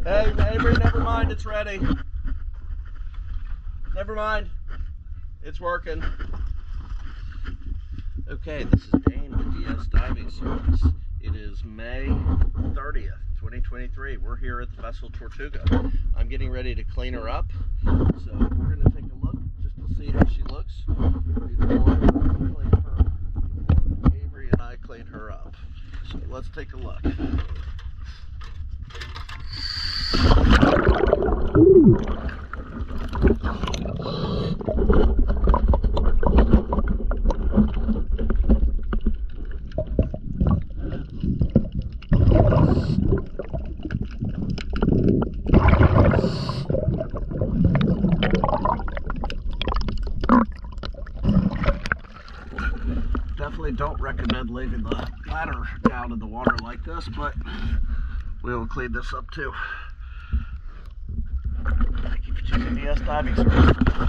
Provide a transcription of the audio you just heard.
Hey, Avery, never mind, it's ready. Never mind, it's working. Okay, this is Dane with DS Diving Service. It is May 30th, 2023. We're here at the vessel Tortuga. I'm getting ready to clean her up, so we're going to take a look just to see how she looks before Avery and I clean her up. So let's take a look. Definitely don't recommend leaving the ladder down in the water like this, but we will clean this up too. Thank you for choosing DS Diving Service.